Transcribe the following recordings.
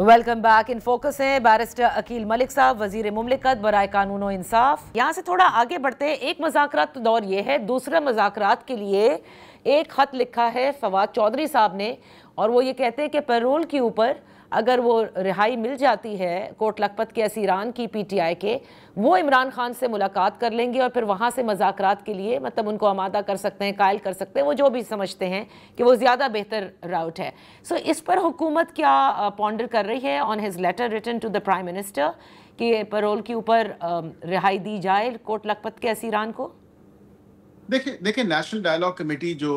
Welcome back. In focus है barrister Aqeel Malik साहब, वजीर मुमलिकत बराए कानून और इंसाफ। यहाँ से थोड़ा आगे बढ़ते हैं। एक मज़ाकरात दौर ये है, दूसरा मज़ाकरात के लिए एक ख़त लिखा है फवाद चौधरी साहब ने, और वो ये कहते हैं कि पैरोल के ऊपर अगर वो रिहाई मिल जाती है कोट लखपत के असीरान की पीटीआई के, वो इमरान खान से मुलाकात कर लेंगे और फिर वहाँ से मज़ाकरात के लिए मतलब उनको आमादा कर सकते हैं, कायल कर सकते हैं, वो जो भी समझते हैं कि वो ज़्यादा बेहतर राउट है। सो इस पर हुकूमत क्या पॉन्डर कर रही है on his letter written to the prime minister कि पैरोल के ऊपर रिहाई दी जाए कोट लखपत के असीरान को? देखिए नेशनल डायलॉग कमेटी जो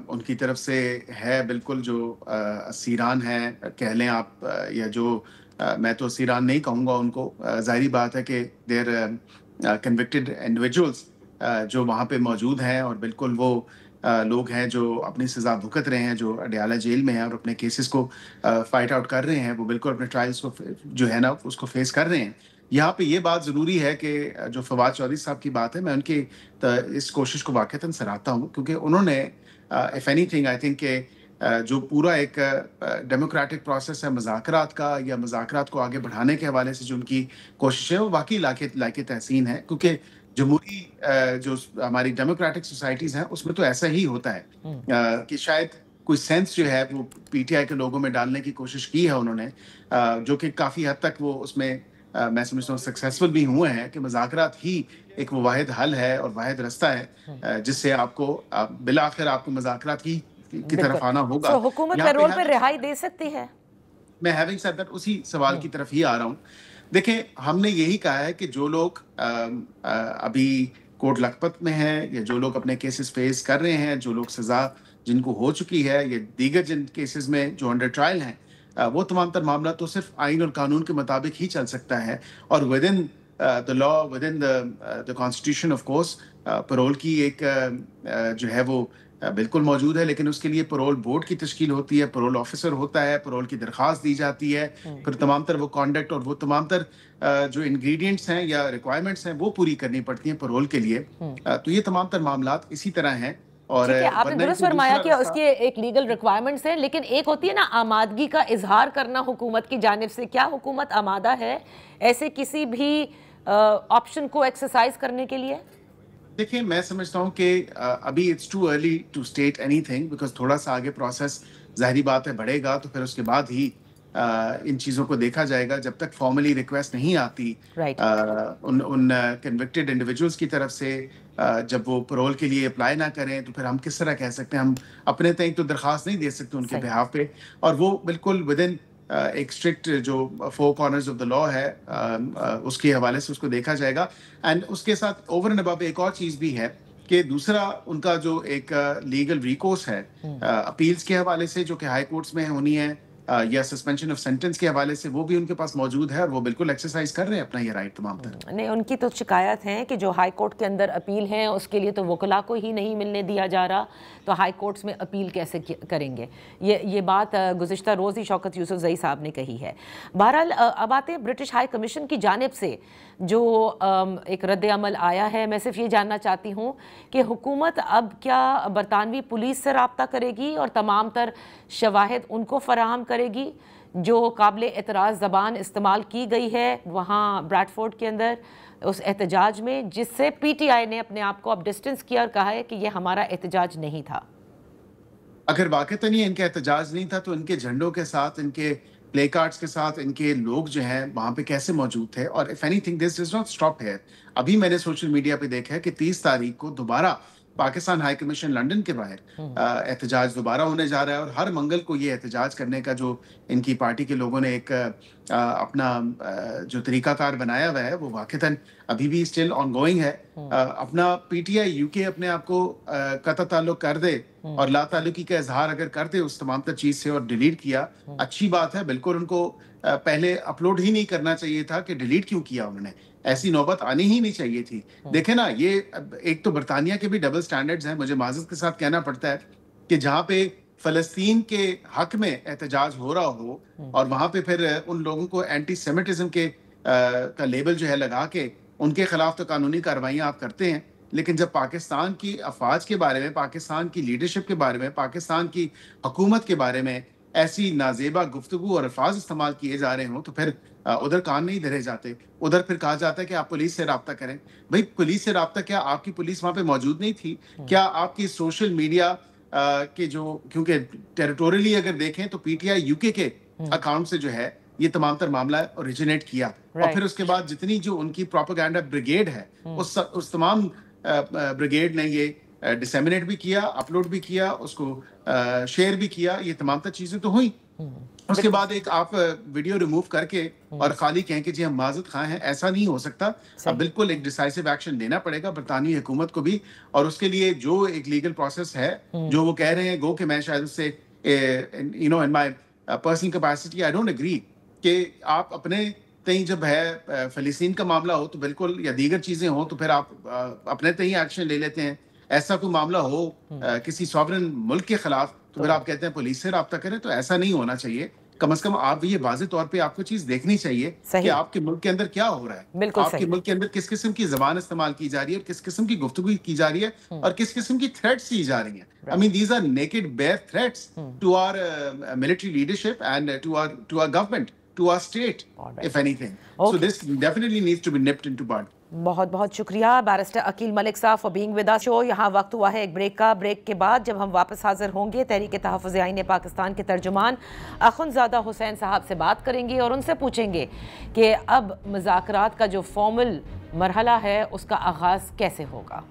उनकी तरफ से है, बिल्कुल जो असीरान है कह लें आप, या जो मैं तो असीरान नहीं कहूँगा उनको, जाहिर बात है कि देर कन्विक्टेड इंडिविजुअल्स जो वहाँ पे मौजूद हैं, और बिल्कुल वो लोग हैं जो अपनी सज़ा भुगत रहे हैं, जो अडयाला जेल में हैं और अपने केसेस को फाइट आउट कर रहे हैं, वो बिल्कुल अपने ट्रायल्स को जो है ना उसको फेस कर रहे हैं। यहाँ पे ये बात ज़रूरी है कि जो फवाद चौधरी साहब की बात है, मैं उनकी इस कोशिश को वाक़ईतन सराहता हूँ, क्योंकि उन्होंने इफ़ एनीथिंग आई थिंक कि जो पूरा एक डेमोक्रेटिक प्रोसेस है मज़ाकरात का, या मज़ाकरात को आगे बढ़ाने के हवाले से जो उनकी कोशिश है, वो वाकई लायक तहसीन है। क्योंकि जमहूरी जो हमारी डेमोक्रेटिक सोसाइटीज़ हैं उसमें तो ऐसा ही होता है कि शायद कोई सेंस जो है वो पीटीआई के लोगों में डालने की कोशिश की है उन्होंने, जो कि काफ़ी हद तक वो उसमें मैं समझता हूँ सक्सेसफुल भी हुए हैं, कि मज़ाकरात ही एक वो वाहिद हल है और वाहिद रास्ता है जिससे आपको बिला आखिर आपको मज़ाकरात की तरफ आना होगा। तो हुकूमत पैरोल पर रिहाई दे सकती है? मैं हैविंग सेड दैट उसी सवाल की तरफ ही आ रहा हूँ। देखिए, हमने यही कहा है कि जो लोग अभी कोट लखपत में हैं, या जो लोग अपने केसेस फेस कर रहे हैं, जो लोग सज़ा जिनको हो चुकी है, या दीगर जिन केसेस में जो अंडर ट्रायल हैं, वो तमाम तर मामला तो सिर्फ आइन और कानून के मुताबिक ही चल सकता है, और within the law, within the constitution of course. Parole की एक जो है वो बिल्कुल मौजूद है, लेकिन उसके लिए पैरोल बोर्ड की तश्कील होती है, पैरोल ऑफिसर होता है, पैरोल की दरख्वास्त दी जाती है, फिर तमाम तर वो कॉन्डक्ट और वो तमाम तर जो इंग्रेडिएंट्स हैं या रिक्वायरमेंट्स हैं वो पूरी करनी पड़ती हैं पैरोल के लिए। तो ये तमाम तर मामलात इसी तरह हैं। और आपने दुरुस्त फरमाया कि उसकी एक लीगल रिक्वायरमेंट्स है, लेकिन एक होती है ना आमादगी का इजहार करना हुकूमत की जानिब से। क्या हुकूमत आमादा है ऐसे किसी भी ऑप्शन को एक्सरसाइज करने के लिए? देखिए, मैं समझता हूँ कि अभी it's too early to state anything, because थोड़ा सा आगे प्रोसेस जाहिर बात है बढ़ेगा, तो फिर उसके बाद ही इन चीज़ों को देखा जाएगा। जब तक फॉर्मली रिक्वेस्ट नहीं आती उन कन्विक्टेड इंडिविजुअल्स की तरफ से, जब वो पैरोल के लिए अप्लाई ना करें, तो फिर हम किस तरह कह सकते हैं, हम अपने तक तो दरख्वास्त नहीं दे सकते उनके बिहाफ पे। और वो बिल्कुल विद इन एक स्ट्रिक्ट जो 4 कॉर्नर्स ऑफ द लॉ है, उसके हवाले से उसको देखा जाएगा। एंड उसके साथ ओवर एंड अबव एक और चीज़ भी है कि दूसरा उनका जो एक लीगल रिकोर्स है अपील्स के हवाले से, जो कि हाई कोर्ट्स में होनी है, या सस्पेंशन ऑफ सेंटेंस के हवाले से, वो भी उनके पास मौजूद है, और वो बिल्कुल एक्सरसाइज कर रहे हैं अपना ये राइट तमाम तरह। नहीं, उनकी तो शिकायत है कि जो हाई कोर्ट के अंदर अपील है उसके लिए तो वकला को ही नहीं मिलने दिया जा रहा, तो हाई कोर्ट्स में अपील कैसे करेंगे? ये बात गुज़िश्ता रोज़ ही शौकत यूसुफजई साहब ने कही है। बहरहाल अब आते हैं ब्रिटिश हाई कमीशन की जानिब से जो एक रद्द अमल आया है। मैं सिर्फ ये जानना चाहती हूँ कि हुकूमत अब क्या बरतानवी पुलिस से रब्ता करेगी और तमाम तर शवाहिद उनको फराहम करेगी जो काबिल एतराज़ ज़बान इस्तेमाल की गई है वहाँ ब्रैडफोर्ड के अंदर उस एहतजाज में, जिससे पीटीआई ने अपने आप को अब डिस्टेंस किया और कहा है कि ये हमारा एहतजाज नहीं था? अगर वाक़ईतन ये इनका एहतजाज नहीं था, तो इनके झंडों के साथ, इनके प्ले कार्ड्स के साथ इनके लोग जो हैं वहाँ पे कैसे मौजूद थे? और if anything this does not stop here. अभी मैंने सोशल मीडिया पे देखा है कि 30 तारीख को दोबारा पाकिस्तान हाई कमीशन लंदन के बाहर एहतजाज दोबारा होने जा रहा है, और हर मंगल को ये एहतजाज करने का जो इनकी पार्टी के लोगों ने एक अपना जो तरीकाकार बनाया हुआ है, वो वाक़ईतन अभी भी स्टिल ऑन गोइंग है। अपना पीटीआई यूके अपने आप को कतई ताल्लुक कर दे और ला ताल्लुकी का इजहार अगर कर दे उस तमाम तर चीज़ से, और डिलीट किया, अच्छी बात है, बिल्कुल उनको पहले अपलोड ही नहीं करना चाहिए था कि डिलीट क्यों किया उन्होंने, ऐसी नौबत आनी ही नहीं चाहिए थी। देखे ना, ये एक तो बरतानिया के भी डबल स्टैंडर्ड्स हैं, मुझे माज़रत के साथ कहना पड़ता है, कि जहाँ पे फ़लस्तीन के हक में एहतजाज हो रहा हो, और वहाँ पे फिर उन लोगों को एंटी सेमिटिज्म के का लेबल जो है लगा के उनके खिलाफ तो कानूनी कार्रवाइयाँ आप करते हैं, लेकिन जब पाकिस्तान की अफवाज के बारे में, पाकिस्तान की लीडरशिप के बारे में, पाकिस्तान की हुकूमत के बारे में ایسی نازیبا گفتگو اور الفاظ استعمال کیے جا رہے ہوں تو پھر ادھر کان نہیں دھرے جاتے. ادھر پھر کہا جاتا ہے کہ آپ پولیس سے رابطہ کریں. بھائی پولیس سے رابطہ کیا آپ کی پولیس وہاں پہ موجود نہیں تھی؟ کیا آپ کی سوشل میڈیا کے جو, کیونکہ ٹیریٹوریلی اگر دیکھیں تو پی ٹی آئی یو کے اکاؤنٹ سے جو ہے یہ تمام تر معاملہ اوریجنیٹ کیا, اور پھر اس کے بعد جتنی جو ان کی پروپیگنڈا بریگیڈ ہے اس تمام بریگیڈ نے یہ ڈسیمنیٹ بھی کیا, اپلوڈ بھی کیا, اس کو شیئر بھی کیا. یہ تمام تر چیزیں تو ہوئیں. اس کے بعد ایک آپ ویڈیو ریموو کر کے اور خالی کہیں کہ جی ہم معذرت خواہ ہیں, ایسا نہیں ہو سکتا. اب بالکل ایک ڈیسائسو ایکشن لینا پڑے گا برطانوی حکومت کو بھی, اور اس کے لیے جو ایک لیگل پروسیس ہے جو وہ کہہ رہے ہیں, گو کہ میں شاید اس سے in my personal capacity I don't agree کہ آپ اپنے تئیں جب ہے فلسطین کا معاملہ ہو تو بالکل, یا دیگر چیزیں ہوں تو پھر آپ اپنے تئیں ایکشن لے لیتے ہیں. ایسا کوئی معاملہ ہو کسی سوورن ملک کے خلاف تو پھر آپ کہتے ہیں پولیس سے رابطہ کریں. تو ایسا نہیں ہونا چاہیے. کم از کم آپ یہ واضح طور پہ آپ کو چیز دیکھنی چاہیے کہ آپ کے ملک کے اندر کیا ہو رہا ہے, آپ کے ملک کے اندر کس قسم کی زبان استعمال کی جا رہی ہے, کس قسم کی گفتگو کی جا رہی ہے, اور کس قسم کی تھریٹس کی جا رہی ہیں. I mean these are naked bare threats to our military leadership and to our government, to our state, if anything. So this definitely needs to be nipped into bud. بہت بہت شکریہ بیرسٹر عقیل ملک صاحب for being with us شو. یہاں وقت ہوا ہے ایک break کا. بریک کے بعد جب ہم واپس حاضر ہوں گے تحریک تحفظ آئین پاکستان کے ترجمان اخندزادہ حسین صاحب سے بات کریں گے اور ان سے پوچھیں گے کہ اب مذاکرات کا جو فارمل مرحلہ ہے اس کا آغاز کیسے ہوگا.